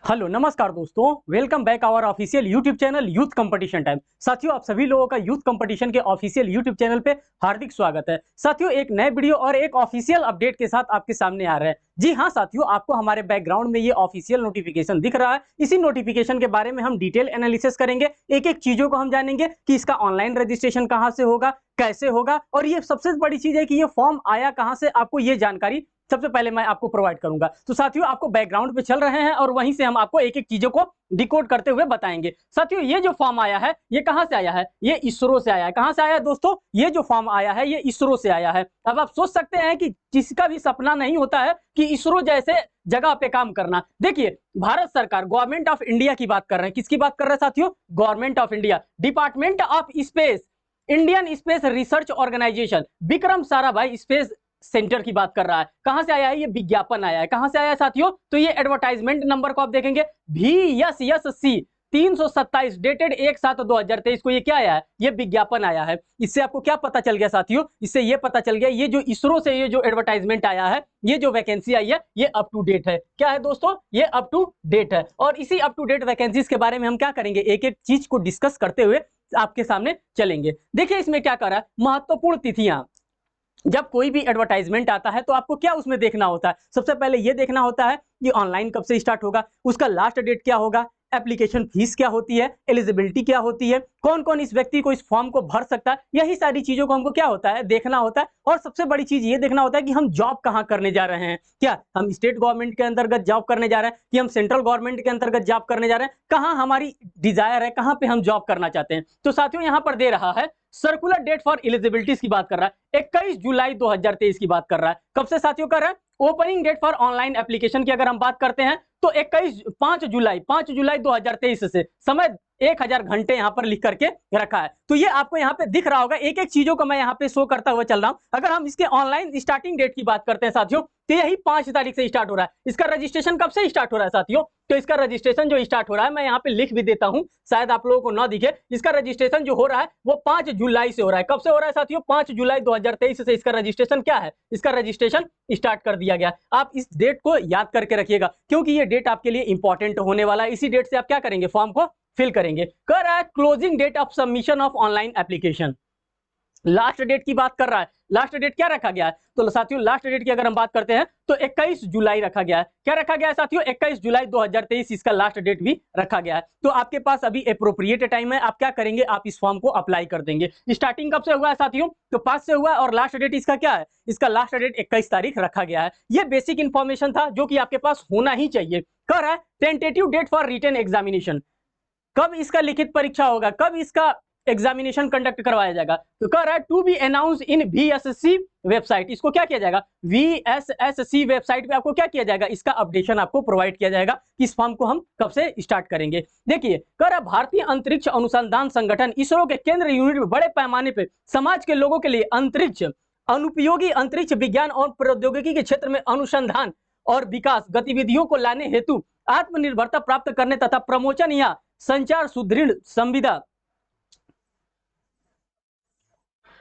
Hello नमस्कार दोस्तों, welcome back our official YouTube channel youth competition time. साथियों, आप सभी लोगों का यूथ कंपटीशन के ऑफिशियल यूट्यूब चैनल पे हार्दिक स्वागत है। साथियों, एक नए वीडियो और एक ऑफिशियल अपडेट के साथ आपके सामने आ रहे हैं। जी हाँ साथियों, आपको हमारे बैकग्राउंड में ये ऑफिशियल नोटिफिकेशन दिख रहा है। इसी नोटिफिकेशन के बारे में हम डिटेल एनालिसिस करेंगे, एक एक चीजों को हम जानेंगे कि इसका ऑनलाइन रजिस्ट्रेशन कहाँ से होगा, कैसे होगा, और ये सबसे बड़ी चीज है कि ये फॉर्म आया कहाँ से, आपको ये जानकारी सबसे पहले मैं आपको प्रोवाइड करूंगा। तो साथियों, आपको बैकग्राउंड पे चल रहे हैं और वहीं से हम आपको एक एक चीजों को डिकोड करते हुए बताएंगे। साथियों, ये जो फॉर्म आया है ये कहां से आया है? ये इसरो से आया है। कहां से आया है दोस्तों? ये जो फॉर्म आया है ये इसरो से आया है। अब आप सोच सकते हैं कि किसका भी सपना नहीं होता है कि इसरो जैसे जगह पे काम करना। देखिए, भारत सरकार, गवर्नमेंट ऑफ इंडिया की बात कर रहे हैं। किसकी बात कर रहे हैं साथियों? Government of India, department of space, Indian space research organisation, Vikram Sarabhai space centre की बात कर रहा है। कहां से आया है? ये विज्ञापन आया है। कहां से आया है साथियों? तो ये एडवर्टाइजमेंट नंबर को आप देखेंगे, VSSC 327 डेटेड 1/7/2023 को ये क्या आया है? ये विज्ञापन आया है। इससे आपको क्या पता चल गया साथियों? इससे ये पता चल गया ये जो इसरो से ये जो एडवर्टाइजमेंट आया है, ये जो वैकेंसी आई है, ये अप टू डेट है। क्या है दोस्तों? ये अप टू डेट है। और इसी अप टू डेट वैकेंसीज के बारे में हम क्या करेंगे, एक एक चीज को डिस्कस करते हुए आपके सामने चलेंगे। देखिए, इसमें क्या कर रहा है, महत्वपूर्ण तिथियां। जब कोई भी एडवर्टाइजमेंट आता है तो आपको क्या उसमें देखना होता है? सबसे पहले यह देखना होता है कि ऑनलाइन कब से स्टार्ट होगा, उसका लास्ट डेट क्या होगा, एप्लीकेशन फीस क्या होती है, एलिजिबिलिटी क्या होती है, कौन कौन इस व्यक्ति को इस फॉर्म को भर सकता है। यही सारी चीजों को हमको क्या होता है, देखना होता है। और सबसे बड़ी चीज ये देखना होता है कि हम जॉब कहां करने जा रहे हैं। क्या हम स्टेट गवर्नमेंट के अंतर्गत जॉब करने जा रहे हैं कि हम सेंट्रल गवर्नमेंट के अंतर्गत जॉब करने जा रहे हैं, कहां हमारी डिजायर है, कहां पे हम जॉब करना चाहते हैं। तो साथियों, यहां पर दे रहा है सर्कुलर डेट फॉर एलिजिबिलिटीज की बात कर रहा है, 21 जुलाई 2023 की बात कर रहा है। कब से साथियों कर रहा है? Opening date for online application की अगर हम बात करते हैं तो 5 जुलाई 2023 से, समय 1000 घंटे यहां पर लिख करके रखा है। तो ये आपको यहां पे दिख रहा होगा, एक एक चीजों को मैं यहां पे शो करता हुआ चल रहा हूं। अगर हम इसके ऑनलाइन स्टार्टिंग डेट की बात करते हैं साथियों, तो यही 5 तारीख से स्टार्ट हो रहा है। इसका रजिस्ट्रेशन कब से स्टार्ट हो रहा है साथियों? तो इसका रजिस्ट्रेशन जो स्टार्ट हो रहा है, मैं यहाँ पे लिख भी देता हूं, शायद आप लोगों को ना दिखे। इसका रजिस्ट्रेशन जो हो रहा है वो 5 जुलाई से हो रहा है। कब से हो रहा है साथियों? 5 जुलाई 2023 से इसका रजिस्ट्रेशन क्या है, इसका रजिस्ट्रेशन स्टार्ट कर दिया गया। आप इस डेट को याद करके रखिएगा, क्योंकि ये डेट आपके लिए इंपॉर्टेंट होने वाला है। इसी डेट से आप क्या करेंगे, फॉर्म को फिल करेंगे। कह रहा है closing date of submission of online application, last date की बात कर रहा है। लास्ट डेट क्या रखा गया है? तो साथियों, लास्ट डेट की अगर हम बात करते हैं तो 21 जुलाई रखा गया है। क्या रखा गया है साथियों? 21 जुलाई 2023 इसका लास्ट डेट भी रखा गया है। तो आपके पास अभी अप्रोप्रिएट टाइम है, आप क्या करेंगे, आप इस फॉर्म को अप्लाई कर देंगे। स्टार्टिंग कब से हुआ है साथियों? तो 5 से हुआ है, और लास्ट डेट इसका क्या है? इसका लास्ट डेट 21 तारीख रखा गया है। ये बेसिक इंफॉर्मेशन था जो कि आपके पास होना ही चाहिए। कह रहा है tentative date for written examination, कब इसका लिखित परीक्षा होगा, कब इसका एग्जामिनेशन कंडक्ट करवाया जाएगा। तो कह रहा है to be announce in VSSC website. इसको क्या किया जाएगा? VSSC वेबसाइट पे आपको क्या किया जाएगा, इसका अपडेशन आपको प्रोवाइड किया जाएगा कि इस फॉर्म को हम कब से स्टार्ट करेंगे। देखिए, कह रहा है भारतीय अंतरिक्ष अनुसंधान संगठन इसरो के केंद्र यूनिट में बड़े पैमाने पे समाज के लोगों के लिए अंतरिक्ष, अनुपयोगी अंतरिक्ष विज्ञान और प्रौद्योगिकी के क्षेत्र में अनुसंधान और विकास गतिविधियों को लाने हेतु आत्मनिर्भरता प्राप्त करने तथा प्रमोशन या संचार सुदृढ़ संविदा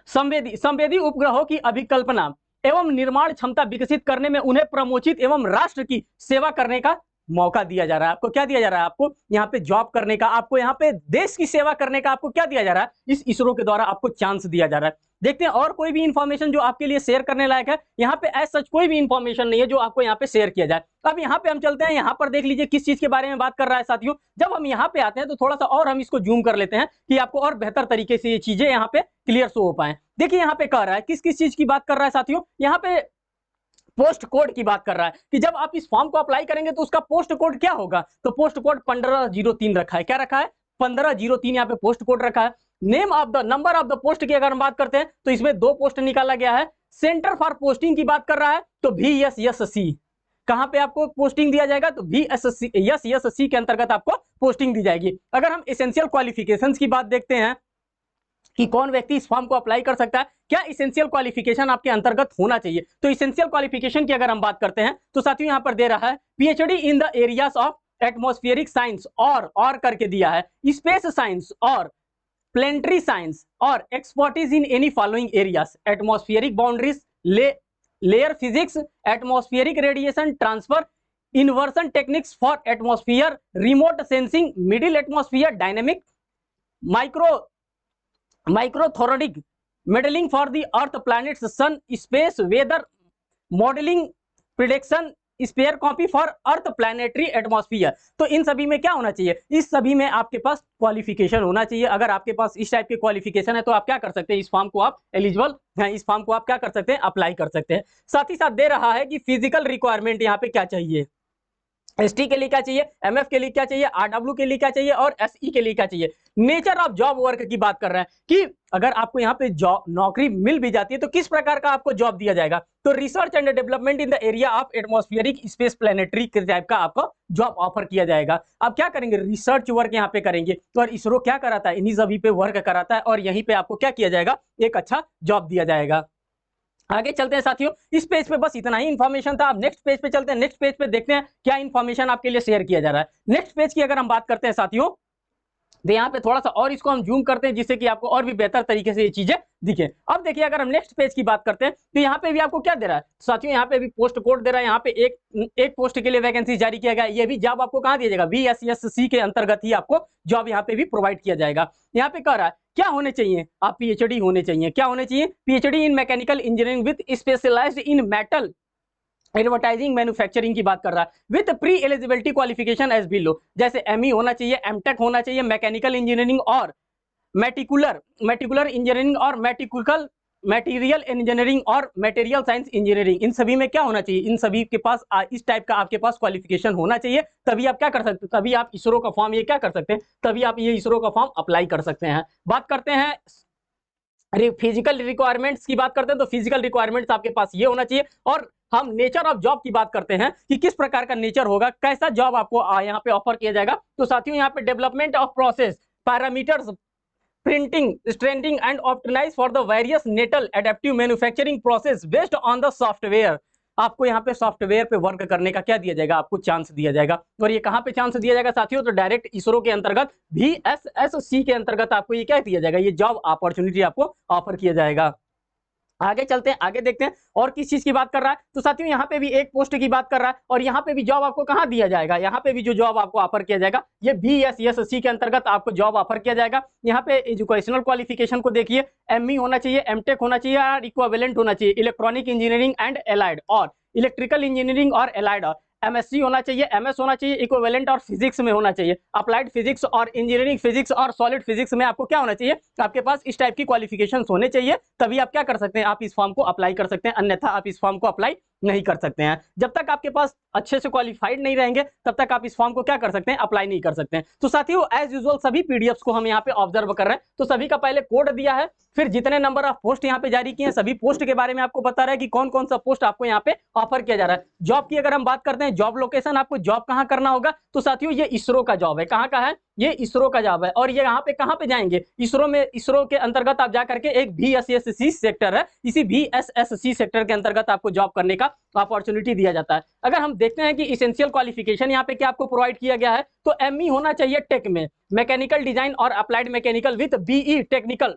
संवेदी उपग्रहों की अभिकल्पना एवं निर्माण क्षमता विकसित करने में उन्हें प्रमोचित एवं राष्ट्र की सेवा करने का मौका दिया जा रहा है। आपको क्या दिया जा रहा है? आपको यहाँ पे जॉब करने का, आपको यहाँ पे देश की सेवा करने का आपको क्या दिया जा रहा है? इस इसरो के द्वारा आपको चांस दिया जा रहा है। देखते हैं और कोई भी इंफॉर्मेशन जो आपके लिए शेयर करने लायक है। यहाँ पे एज सच कोई भी इंफॉर्मेशन नहीं है जो आपको यहाँ पे शेयर किया जाए। अब यहाँ पे हम चलते हैं, यहाँ पर देख लीजिए किस चीज के बारे में बात कर रहा है साथियों। जब हम यहाँ पे आते हैं तो थोड़ा सा और हम इसको जूम कर लेते हैं कि आपको और बेहतर तरीके से ये चीजें यहाँ पे क्लियर शो हो पाए। देखिए, यहाँ पे कह रहा है किस किस चीज की बात कर रहा है साथियों। यहाँ पे पोस्ट कोड की बात कर रहा है कि जब आप इस फॉर्म को अप्लाई करेंगे तो उसका पोस्ट कोड क्या होगा। तो पोस्ट कोड 1503 रखा है। क्या रखा है? 1503 यहाँ पे पोस्ट कोड रखा है। Name of the number of the post की अगर हम बात करते हैं तो इसमें 2 पोस्ट निकाला गया है। सेंटर फॉर पोस्टिंग की बात कर रहा है तो VSSC, कहां पे आपको पोस्टिंग दिया जाएगा? तो VSSC के अंतर्गत आपको पोस्टिंग दी जाएगी। अगर हम एसेंशियल क्वालिफिकेशंस की बात देखते हैं कि कौन व्यक्ति इस फॉर्म को अप्लाई कर सकता है, क्या इसेंशियल क्वालिफिकेशन आपके अंतर्गत होना चाहिए। तो इसेंशियल क्वालिफिकेशन की अगर हम बात करते हैं तो साथियों यहाँ पर दे रहा है PhD in the areas of atmospheric science और करके दिया है, स्पेस साइंस और प्लेनेटरी साइंस और expertise in any following areas, atmospheric boundaries, layer physics, atmospheric radiation transfer, inversion techniques for atmosphere, remote sensing, middle atmosphere dynamic, microthermodynamic modelling for the earth, planets, sun, space, weather modelling, prediction, spare copy for earth planetary atmosphere. तो इन सभी में क्या होना चाहिए, इस सभी में आपके पास क्वालिफिकेशन होना चाहिए। अगर आपके पास इस टाइप के क्वालिफिकेशन है तो आप क्या कर सकते हैं, इस फॉर्म को आप एलिजिबल हैं, इस फॉर्म को आप क्या कर सकते हैं, अप्लाई कर सकते हैं। साथ ही साथ दे रहा है कि फिजिकल रिक्वायरमेंट यहाँ पे क्या चाहिए, एसटी के लिए क्या चाहिए, एमएफ के लिए क्या चाहिए, आरडब्ल्यू के लिए क्या चाहिए और एसई के लिए क्या चाहिए। नेचर ऑफ जॉब वर्क की बात कर रहे हैं कि अगर आपको यहाँ पे जॉब नौकरी मिल भी जाती है तो किस प्रकार का आपको जॉब दिया जाएगा। तो research and development in the area of atmospheric space planetary के टाइप का आपको जॉब ऑफर किया जाएगा। आप क्या करेंगे, रिसर्च वर्क यहाँ पे करेंगे। तो और इसरो क्या कराता है, इन्हीं सभी पे वर्क कराता है और यहीं पे आपको क्या किया जाएगा, एक अच्छा जॉब दिया जाएगा। आगे चलते हैं साथियों, इस पेज पे बस इतना ही इंफॉर्मेशन था। अब नेक्स्ट पेज पे चलते हैं, नेक्स्ट पेज पे देखते हैं क्या इंफॉर्मेशन आपके लिए शेयर किया जा रहा है। नेक्स्ट पेज की अगर हम बात करते हैं साथियों, तो यहाँ पे थोड़ा सा और इसको हम जूम करते हैं जिससे कि आपको और भी बेहतर तरीके से ये चीजें दिखे। अब देखिए अगर हम नेक्स्ट पेज की बात करते हैं तो यहाँ पे भी आपको क्या दे रहा है साथियों, यहाँ पे भी पोस्ट कोड दे रहा है। यहाँ पे एक पोस्ट के लिए वैकेंसी जारी किया गया, ये भी जॉब आपको कहाँ दिया जाएगा, VSSC के अंतर्गत ही आपको जॉब यहाँ पे भी प्रोवाइड किया जाएगा। यहाँ पे कह रहा है क्या होने चाहिए, आप PhD होने चाहिए, क्या होने चाहिए, PhD in mechanical engineering with specialised in metal advertising manufacturing की बात कर रहा है, with pre eligibility qualification as below. जैसे ME होना चाहिए, MTech होना चाहिए, मैकेनिकल इंजीनियरिंग और मेटिकुलर इंजीनियरिंग और मटेरियल इंजीनियरिंग और मटेरियल साइंस इंजीनियरिंग, इन सभी में क्या होना चाहिए, इन सभी के पास इस टाइप का आपके पास क्वालिफिकेशन होना चाहिए। तभी आप क्या कर सकते हैं, तभी आप इसरो का फॉर्म ये क्या कर सकते हैं, तभी आप ये इसरो का फॉर्म अप्लाई कर सकते हैं। बात करते हैं फिजिकल रिक्वायरमेंट्स की बात करते हैं तो फिजिकल रिक्वायरमेंट्स आपके पास ये होना चाहिए। और हम नेचर ऑफ जॉब की बात करते हैं कि किस प्रकार का नेचर होगा, कैसा जॉब आपको यहाँ पे ऑफर किया जाएगा। तो साथियों यहाँ पे development of process parameters, printing, stranding and optimise for the various metal adaptive manufacturing process based on the software. आपको यहाँ पे सॉफ्टवेयर पे वर्क करने का क्या दिया जाएगा, आपको चांस दिया जाएगा। और ये कहाँ पे चांस दिया जाएगा साथियों, तो डायरेक्ट इसरो के अंतर्गत VSSC के अंतर्गत आपको ये क्या दिया जाएगा, ये जॉब अपॉर्चुनिटी आपको ऑफर किया जाएगा। आगे चलते हैं, आगे देखते हैं और किस चीज की बात कर रहा है। तो साथियों यहाँ पे भी एक पोस्ट की बात कर रहा है और यहाँ पे भी जॉब आपको कहाँ दिया जाएगा, यहाँ पे भी जो जॉब आपको ऑफर किया जाएगा ये VSSC के अंतर्गत आपको जॉब ऑफर किया जाएगा। यहाँ पे एजुकेशनल क्वालिफिकेशन को देखिए, ME होना चाहिए, MTech होना चाहिए और इक्विवेलेंट होना चाहिए, इलेक्ट्रॉनिक इंजीनियरिंग एंड एलाइड और इलेक्ट्रिकल इंजीनियरिंग और एलाइड, और MSc होना चाहिए, MS होना चाहिए, इक्विवेलेंट और फिजिक्स में होना चाहिए, अप्लाइड फिजिक्स और इंजीनियरिंग फिजिक्स और सॉलिड फिजिक्स में आपको क्या होना चाहिए, आपके पास इस टाइप की क्वालिफिकेशंस होने चाहिए। तभी आप क्या कर सकते हैं, आप इस फॉर्म को अप्लाई कर सकते हैं, अन्यथा आप इस फॉर्म को अप्लाई नहीं कर सकते हैं। जब तक आपके पास अच्छे से क्वालिफाइड नहीं रहेंगे तब तक आप इस फॉर्म को क्या कर सकते हैं, अप्लाई नहीं कर सकते हैं। तो साथियों एज यूजुअल सभी पीडीएफ्स को हम यहाँ पे ऑब्जर्व कर रहे हैं। तो सभी का पहले कोड दिया है, फिर जितने नंबर ऑफ पोस्ट यहाँ पे जारी किए हैं सभी पोस्ट के बारे में आपको बता रहा है कि कौन कौन सा पोस्ट आपको यहाँ पे ऑफर किया जा रहा है। जॉब की अगर हम बात करते हैं, जॉब लोकेशन, आपको जॉब कहाँ करना होगा, तो साथियों ये इसरो का जॉब है। कहाँ का है, ये इसरो का जॉब है। और ये यहाँ पे कहाँ पे जाएंगे, इसरो में, इसरो के अंतर्गत आप जा करके एक VSSC सेक्टर है, इसी VSSC सेक्टर के अंतर्गत आपको जॉब करने का अपॉर्चुनिटी दिया जाता है। अगर हम देखते हैं कि इसेंशियल क्वालिफिकेशन यहाँ पे क्या आपको प्रोवाइड किया गया है, तो ME होना चाहिए टेक में, मैकेनिकल डिजाइन और applied mechanical with BE technical,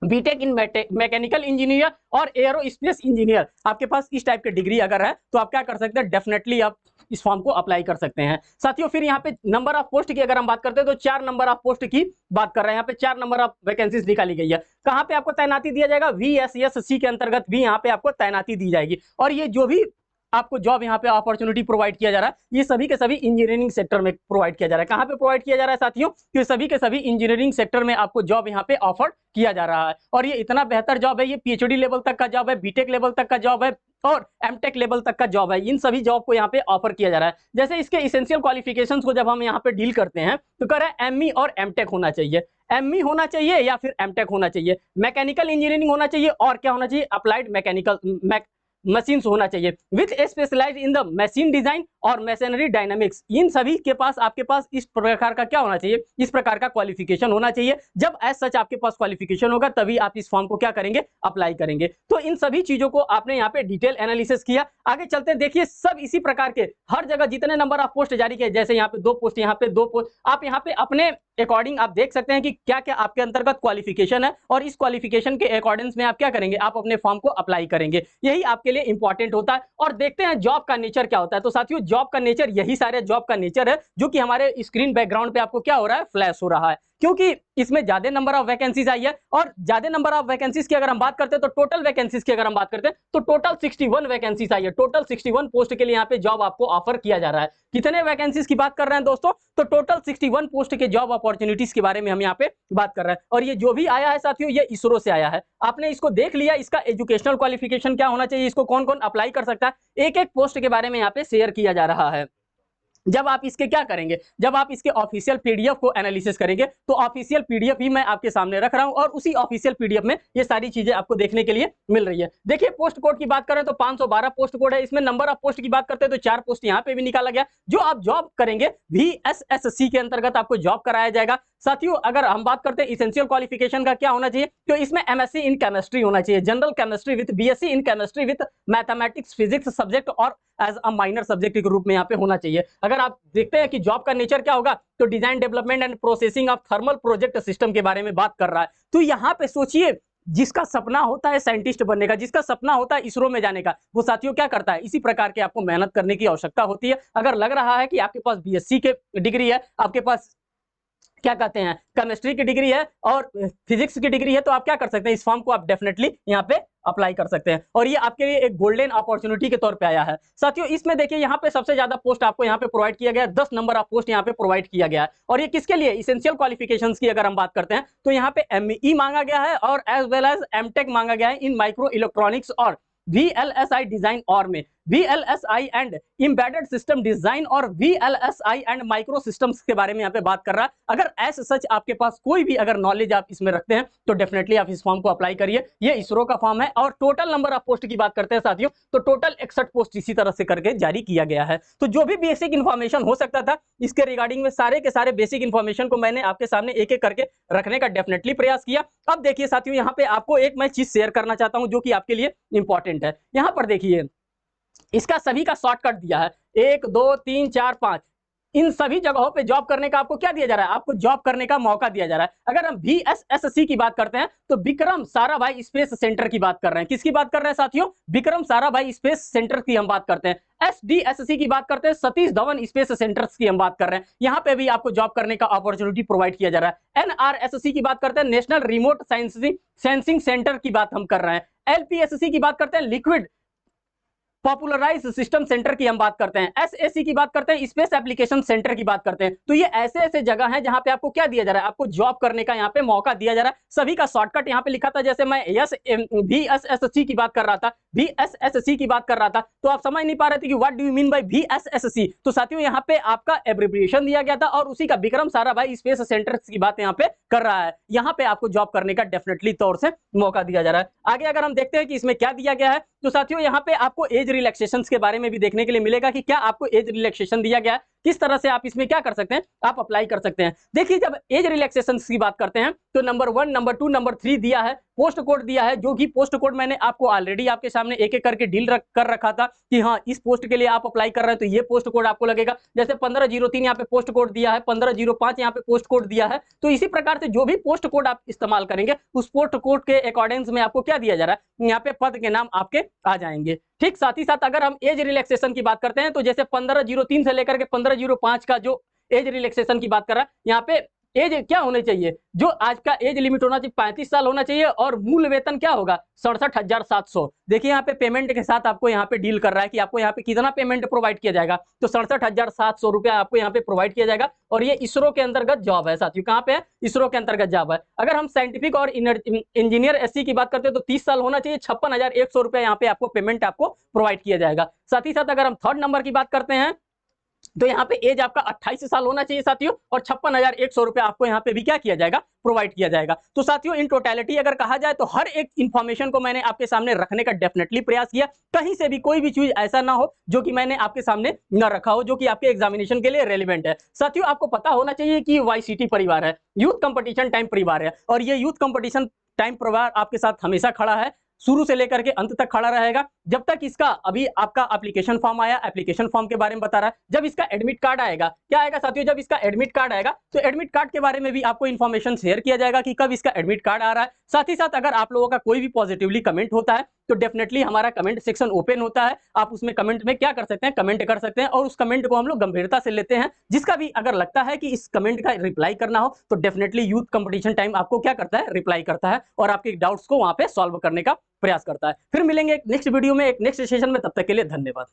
BTech in mechanical engineer और एरोस्पेस इंजीनियर। आपके पास इस टाइप के डिग्री अगर है तो आप क्या कर सकते हैं, डेफिनेटली आप इस फॉर्म को अप्लाई कर सकते हैं। साथियों फिर यहाँ पे नंबर ऑफ पोस्ट की अगर हम बात करते हैं तो 4 नंबर ऑफ पोस्ट की बात कर रहे हैं। यहाँ पे 4 नंबर ऑफ वैकेंसीज निकाली गई है। कहाँ पे आपको तैनाती दिया जाएगा, VSSC के अंतर्गत भी यहाँ पे आपको तैनाती दी जाएगी। और ये जो भी आपको जॉब यहाँ पे अपॉर्चुनिटी प्रोवाइड किया जा रहा है, ये सभी के सभी इंजीनियरिंग सेक्टर में प्रोवाइड किया जा रहा है। कहाँ पे प्रोवाइड किया जा रहा है साथियों, कि सभी के सभी इंजीनियरिंग सेक्टर में आपको जॉब यहाँ पे ऑफर किया जा रहा है। और ये इतना बेहतर जॉब है, ये PhD लेवल तक का जॉब है, बीटेक लेवल तक का जॉब है और MTech लेवल तक का जॉब है। इन सभी जॉब को यहाँ पे ऑफर किया जा रहा है। जैसे इसके इसेंशियल क्वालिफिकेशंस को जब हम यहाँ पे डील करते हैं तो कह रहे हैं ME और MTech होना चाहिए, ME होना चाहिए या फिर MTech होना चाहिए, मैकेनिकल इंजीनियरिंग होना चाहिए और क्या होना चाहिए, अप्लाइड मैकेनिकल मशीन्स होना चाहिए with specialise in the machine design और मशीनरी डायनामिक्स। इन सभी के पास आपके पास इस प्रकार का क्या होना चाहिए, इस प्रकार का क्वालिफिकेशन होना चाहिए। जब एज सच आपके पास क्वालिफिकेशन होगा तभी आप इस फॉर्म को क्या करेंगे, अप्लाई करेंगे। तो इन सभी चीजों को आपने यहाँ पे डिटेल एनालिसिस किया। आगे चलते हैं, देखिए सब इसी प्रकार के हर जगह जितने नंबर ऑफ पोस्ट जारी किए, जैसे यहाँ पे 2 पोस्ट, यहाँ पे 2 पोस्ट, आप यहाँ पे अपने अकॉर्डिंग आप देख सकते हैं कि क्या क्या आपके अंतर्गत क्वालिफिकेशन है और इस क्वालिफिकेशन के अकॉर्डिंग में आप क्या करेंगे, आप अपने फॉर्म को अप्लाई करेंगे। यही आपके लिए इंपॉर्टेंट होता है। और देखते हैं जॉब का नेचर क्या होता है। तो साथियों जॉब का नेचर, यही सारे जॉब का नेचर है जो कि हमारे स्क्रीन बैकग्राउंड पे आपको क्या हो रहा है, फ्लैश हो रहा है, क्योंकि इसमें ज्यादा नंबर ऑफ वैकेंसीज आई है। और ज्यादा नंबर ऑफ वैकेंसीज की अगर हम बात करते हैं तो टोटल वैकेंसीज की अगर हम बात करते हैं तो टोटल 61 वैकेंसीज आई है। टोटल 61 पोस्ट के लिए यहाँ पे जॉब आपको ऑफर किया जा रहा है। कितने वैकेंसीज की बात कर रहे हैं दोस्तों, तो टोटल 61 पोस्ट के जॉब अपॉर्चुनिटीज के बारे में हम यहाँ पे बात कर रहे हैं। और ये जो भी आया है साथियों, ये इसरो से आया है। आपने इसको देख लिया, इसका एजुकेशनल क्वालिफिकेशन क्या होना चाहिए, इसको कौन कौन अप्लाई कर सकता है, एक एक पोस्ट के बारे में यहाँ पे शेयर किया जा रहा है। जब आप इसके क्या करेंगे, जब आप इसके ऑफिशियल पीडीएफ को एनालिसिस करेंगे तो ऑफिशियल पीडीएफ ही मैं आपके सामने रख रहा हूं और उसी ऑफिशियल पीडीएफ में ये सारी चीजें आपको देखने के लिए मिल रही है। देखिए पोस्ट कोड की बात करें तो 512 पोस्ट कोड है। इसमें नंबर ऑफ पोस्ट की बात करते हैं तो 4 पोस्ट यहाँ पे भी निकाला गया। जो आप जॉब करेंगे VSSC के अंतर्गत आपको जॉब कराया जाएगा। साथियों अगर हम बात करते हैं इसेंशियल क्वालिफिकेशन का क्या होना चाहिए, तो इसमें MSc इन केमिस्ट्री होना चाहिए, general chemistry with BSc in chemistry with mathematics physics subject और एज अ माइनर सब्जेक्ट के रूप में यहाँ पे होना चाहिए। अगर आप देखते हैं कि जॉब का नेचर क्या होगा, तो design development and processing of thermal project system के बारे में बात कर रहा है। तो यहाँ पे सोचिए, जिसका सपना होता है साइंटिस्ट बनने का, जिसका सपना होता है इसरो में जाने का, वो साथियों क्या करता है, इसी प्रकार के आपको मेहनत करने की आवश्यकता होती है। अगर लग रहा है कि आपके पास BSc के डिग्री है, आपके पास क्या कहते हैं केमिस्ट्री की डिग्री है और फिजिक्स की डिग्री है, तो आप क्या कर सकते हैं, इस फॉर्म को आप डेफिनेटली यहाँ पे अप्लाई कर सकते हैं। और ये आपके लिए एक गोल्डन अपॉर्चुनिटी के तौर पे आया है। साथियों इसमें देखिए यहाँ पे सबसे ज्यादा पोस्ट आपको यहाँ पे प्रोवाइड किया गया है, 10 नंबर ऑफ पोस्ट यहाँ पे प्रोवाइड किया गया है। और ये किसके लिए, इसेंशियल क्वालिफिकेशंस की अगर हम बात करते हैं तो यहाँ पे ME मांगा गया है और एज वेल एज MTech मांगा गया है इन माइक्रो इलेक्ट्रॉनिक्स और VLSI डिजाइन और में VLSI and embedded system design और VLSI एंड माइक्रो सिस्टम्स के बारे में यहाँ पे बात कर रहा है। अगर एज सच आपके पास कोई भी अगर नॉलेज आप इसमें रखते हैं तो डेफिनेटली आप इस फॉर्म को अप्लाई करिए। ये इसरो का फॉर्म है। और टोटल नंबर ऑफ पोस्ट की बात करते हैं साथियों, तो टोटल 61 पोस्ट इसी तरह से करके जारी किया गया है। तो जो भी बेसिक इन्फॉर्मेशन हो सकता था इसके रिगार्डिंग में सारे के सारे बेसिक इन्फॉर्मेशन को मैंने आपके सामने एक एक करके रखने का डेफिनेटली प्रयास किया। अब देखिए साथियों, यहाँ पे आपको एक मैं चीज शेयर करना चाहता हूं जो कि आपके लिए इंपॉर्टेंट है। यहाँ पर देखिए इसका सभी का शॉर्टकट दिया है, 1 2 3 4 5। इन सभी जगहों पे जॉब करने का आपको क्या दिया जा रहा है, आपको जॉब करने का मौका दिया जा रहा है। अगर हम VSSC की बात करते हैं तो विक्रम साराभाई स्पेस सेंटर की बात कर रहे हैं। किसकी बात कर रहे हैं साथियों, विक्रम साराभाई स्पेस सेंटर की हम बात करते हैं। SDSC की बात करते हैं, सतीश धवन स्पेस सेंटर्स की हम बात कर रहे हैं। यहाँ पे भी आपको जॉब करने का अपॉर्चुनिटी प्रोवाइड किया जा रहा है। NRSC की बात करते हैं, नेशनल रिमोट सेंसिंग सेंटर की बात हम कर रहे हैं। LPSC की बात करते हैं, लिक्विड पॉपुलराइज सिस्टम सेंटर की हम बात करते हैं। SAC की बात करते हैं, स्पेस एप्लीकेशन सेंटर की बात करते हैं। तो ये ऐसे ऐसे जगह हैं जहां पे आपको क्या दिया जा रहा है, आपको जॉब करने का यहाँ पे मौका दिया जा रहा है। सभी का शॉर्टकट यहाँ पे लिखा था, जैसे मैं VSSC की बात कर रहा था, VSSC की बात कर रहा था, तो आप समझ नहीं पा रहे थे कि what do you mean by VSSC। तो साथियों यहाँ पे आपका एब्रिविएशन दिया गया था और उसी का विक्रम साराभाई स्पेस सेंटर की बात यहाँ पे कर रहा है। यहाँ पे आपको जॉब करने का डेफिनेटली तौर से मौका दिया जा रहा है। आगे अगर हम देखते हैं कि इसमें क्या दिया गया है, तो साथियों यहाँ पे आपको एज रिलैक्सेशंस के बारे में भी देखने के लिए मिलेगा कि क्या आपको एज रिलैक्सेशन दिया गया है, किस तरह से आप इसमें क्या कर सकते हैं, आप अप्लाई कर सकते हैं। देखिए जब एज रिलैक्सेशंस की बात करते हैं तो नंबर 1, नंबर 2, नंबर 3 दिया है, पोस्ट कोड दिया है, जो कि पोस्ट कोड मैंने आपको ऑलरेडी आपके सामने एक एक करके डील कर रखा था कि हाँ इस पोस्ट के लिए आप अप्लाई कर रहे हैं तो ये पोस्ट कोड आपको लगेगा। जैसे 1503 यहाँ पे पोस्ट कोड दिया है, 1505 यहाँ पे पोस्ट कोड दिया है। तो इसी प्रकार से जो भी पोस्ट कोड आप इस्तेमाल करेंगे उस पोस्ट कोड के अकॉर्डिंग में आपको क्या दिया जा रहा है, यहाँ पे पद के नाम आपके आ जाएंगे। ठीक, साथ ही साथ अगर हम एज रिलैक्सेशन की बात करते हैं तो जैसे 1503 से लेकर के 1505 का जो एज रिलैक्सेशन की बात कर रहा है, यहाँ पे एज क्या होनी चाहिए, जो आज का एज लिमिट होना चाहिए 35 साल होना चाहिए और मूल वेतन क्या होगा 67,700। देखिए यहाँ पे पेमेंट के साथ आपको यहाँ पे डील कर रहा है कि आपको यहाँ पे कितना पेमेंट प्रोवाइड किया जाएगा, तो 67,700 रुपया आपको यहाँ पे प्रोवाइड किया जाएगा। और ये इसरो के अंतर्गत जॉब है साथियों, कहाँ पे है, इसरो के अंतर्गत जॉब है। अगर हम साइंटिफिक और इंजीनियर SC की बात करते हैं तो 30 साल होना चाहिए, 56,100 रुपया यहाँ पे आपको पेमेंट आपको प्रोवाइड किया जाएगा। साथ ही साथ अगर हम 3rd नंबर की बात करते हैं तो यहाँ पे एज आपका 28 साल होना चाहिए साथियों और 56,100 रुपया आपको यहाँ पे भी क्या किया जाएगा, प्रोवाइड किया जाएगा। तो साथियों इन टोटलिटी अगर कहा जाए तो हर एक इंफॉर्मेशन को मैंने आपके सामने रखने का डेफिनेटली प्रयास किया। कहीं से भी कोई भी चीज ऐसा ना हो जो कि मैंने आपके सामने न रखा हो, जो कि आपके एग्जामिनेशन के लिए रेलिवेंट है। साथियों आपको पता होना चाहिए कि YCT परिवार है, यूथ कंपटीशन टाइम परिवार है, और ये यूथ कंपटीशन टाइम परिवार आपके साथ हमेशा खड़ा है, शुरू से लेकर के अंत तक खड़ा रहेगा। जब तक इसका अभी आपका एप्लीकेशन फॉर्म आया, एप्लीकेशन फॉर्म के बारे में बता रहा है, जब इसका एडमिट कार्ड आएगा, क्या आएगा साथियों, जब इसका एडमिट कार्ड आएगा तो एडमिट कार्ड के बारे में भी आपको इन्फॉर्मेशन शेयर किया जाएगा कि कब इसका एडमिट कार्ड आ रहा है। साथ ही साथ अगर आप लोगों का कोई भी पॉजिटिवली कमेंट होता है तो डेफिनेटली हमारा कमेंट सेक्शन ओपन होता है। आप उसमें कमेंट में क्या कर सकते हैं, कमेंट कर सकते हैं और उस कमेंट को हम लोग गंभीरता से लेते हैं। जिसका भी अगर लगता है कि इस कमेंट का रिप्लाई करना हो तो डेफिनेटली यूथ कंपटीशन टाइम आपको क्या करता है, रिप्लाई करता है और आपके डाउट्स को वहां पे सॉल्व करने का प्रयास करता है। फिर मिलेंगे एक नेक्स्ट वीडियो में, एक नेक्स्ट सेशन में, तब तक के लिए धन्यवाद।